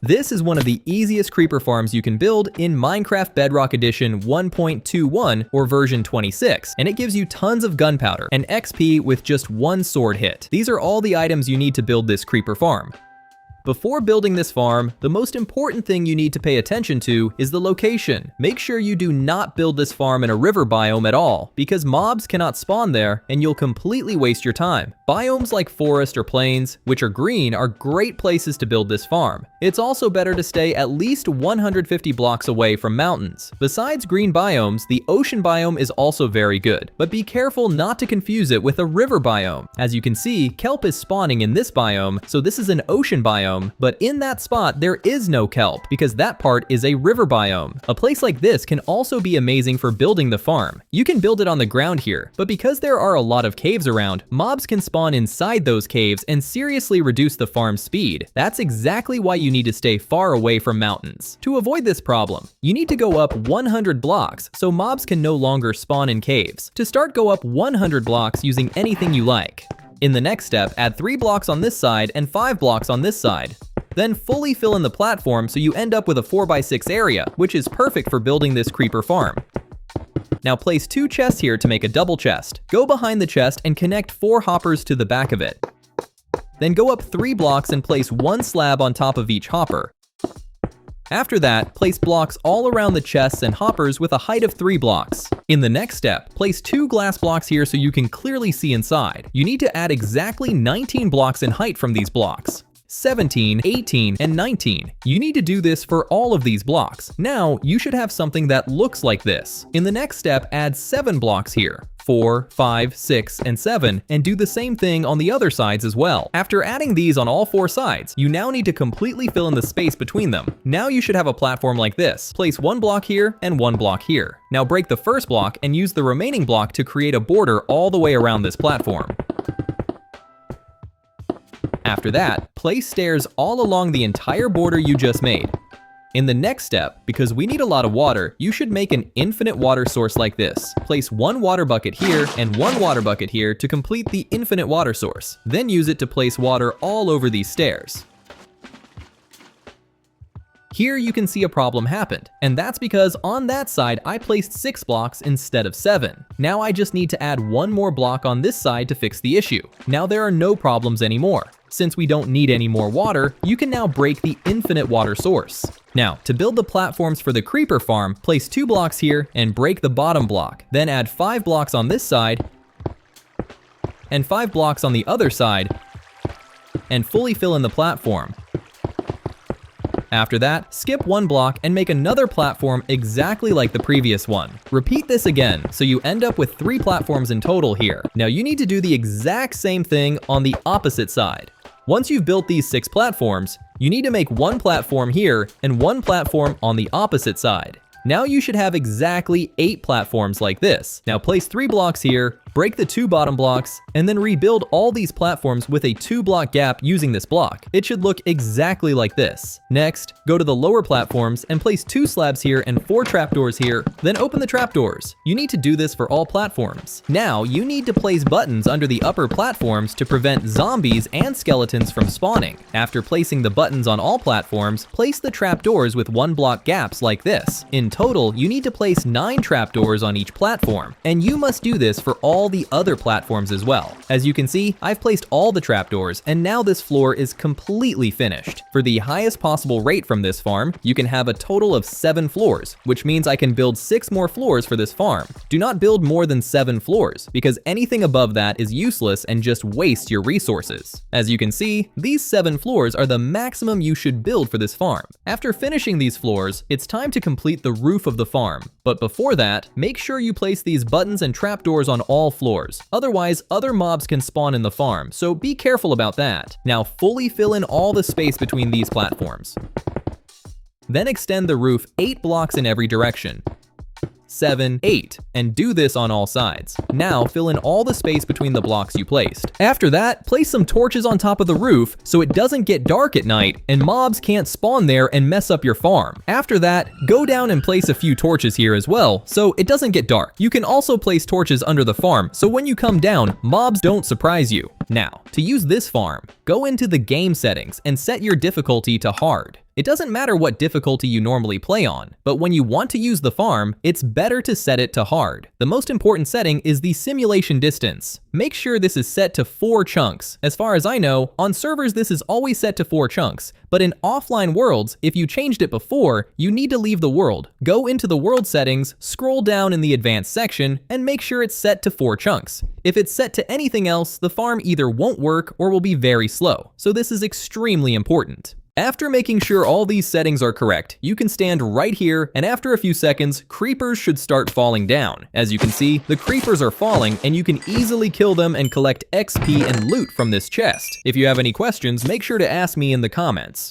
This is one of the easiest creeper farms you can build in Minecraft Bedrock Edition 1.21 or version 26, and it gives you tons of gunpowder and XP with just one sword hit. These are all the items you need to build this creeper farm. Before building this farm, the most important thing you need to pay attention to is the location. Make sure you do not build this farm in a river biome at all, because mobs cannot spawn there and you'll completely waste your time. Biomes like forest or plains, which are green, are great places to build this farm. It's also better to stay at least 150 blocks away from mountains. Besides green biomes, the ocean biome is also very good, but be careful not to confuse it with a river biome. As you can see, kelp is spawning in this biome, so this is an ocean biome. But in that spot, there is no kelp because that part is a river biome. A place like this can also be amazing for building the farm. You can build it on the ground here, but because there are a lot of caves around, mobs can spawn inside those caves and seriously reduce the farm's speed. That's exactly why you need to stay far away from mountains. To avoid this problem, you need to go up 100 blocks so mobs can no longer spawn in caves. To start, go up 100 blocks using anything you like. In the next step, add 3 blocks on this side and 5 blocks on this side. Then fully fill in the platform so you end up with a 4x6 area, which is perfect for building this creeper farm. Now place 2 chests here to make a double chest. Go behind the chest and connect 4 hoppers to the back of it. Then go up 3 blocks and place 1 slab on top of each hopper. After that, place blocks all around the chests and hoppers with a height of 3 blocks. In the next step, place 2 glass blocks here so you can clearly see inside. You need to add exactly 19 blocks in height from these blocks. 17, 18, and 19. You need to do this for all of these blocks. Now, you should have something that looks like this. In the next step, add 7 blocks here. 4, 5, 6, and 7, and do the same thing on the other sides as well. After adding these on all 4 sides, you now need to completely fill in the space between them. Now you should have a platform like this. Place 1 block here and 1 block here. Now break the first block and use the remaining block to create a border all the way around this platform. After that, place stairs all along the entire border you just made. In the next step, because we need a lot of water, you should make an infinite water source like this. Place 1 water bucket here and 1 water bucket here to complete the infinite water source. Then use it to place water all over these stairs. Here you can see a problem happened, and that's because on that side I placed 6 blocks instead of 7. Now I just need to add 1 more block on this side to fix the issue. Now there are no problems anymore. Since we don't need any more water, you can now break the infinite water source. Now, to build the platforms for the creeper farm, place 2 blocks here and break the bottom block. Then add 5 blocks on this side and 5 blocks on the other side and fully fill in the platform. After that, skip 1 block and make another platform exactly like the previous one. Repeat this again, so you end up with 3 platforms in total here. Now you need to do the exact same thing on the opposite side. Once you've built these 6 platforms, you need to make 1 platform here and 1 platform on the opposite side. Now you should have exactly 8 platforms like this. Now place 3 blocks here, break the 2 bottom blocks, and then rebuild all these platforms with a 2 block gap using this block. It should look exactly like this. Next, go to the lower platforms and place 2 slabs here and 4 trapdoors here, then open the trapdoors. You need to do this for all platforms. Now, you need to place buttons under the upper platforms to prevent zombies and skeletons from spawning. After placing the buttons on all platforms, place the trapdoors with 1 block gaps like this. In total, you need to place 9 trapdoors on each platform, and you must do this for all the other platforms as well. As you can see, I've placed all the trapdoors, and now this floor is completely finished. For the highest possible rate from this farm, you can have a total of 7 floors, which means I can build 6 more floors for this farm. Do not build more than 7 floors, because anything above that is useless and just wastes your resources. As you can see, these 7 floors are the maximum you should build for this farm. After finishing these floors, it's time to complete the roof of the farm. But before that, make sure you place these buttons and trapdoors on all floors. Otherwise, other mobs can spawn in the farm, so be careful about that. Now fully fill in all the space between these platforms. Then extend the roof 8 blocks in every direction. 7, 8, and do this on all sides. Now fill in all the space between the blocks you placed. After that, place some torches on top of the roof so it doesn't get dark at night and mobs can't spawn there and mess up your farm. After that, go down and place a few torches here as well so it doesn't get dark. You can also place torches under the farm so when you come down, mobs don't surprise you. Now, to use this farm, go into the game settings and set your difficulty to hard. It doesn't matter what difficulty you normally play on, but when you want to use the farm, it's better to set it to hard. The most important setting is the simulation distance. Make sure this is set to 4 chunks. As far as I know, on servers this is always set to 4 chunks, but in offline worlds, if you changed it before, you need to leave the world. Go into the world settings, scroll down in the advanced section, and make sure it's set to 4 chunks. If it's set to anything else, the farm either won't work or will be very slow, so this is extremely important. After making sure all these settings are correct, you can stand right here, and after a few seconds, creepers should start falling down. As you can see, the creepers are falling, and you can easily kill them and collect XP and loot from this chest. If you have any questions, make sure to ask me in the comments.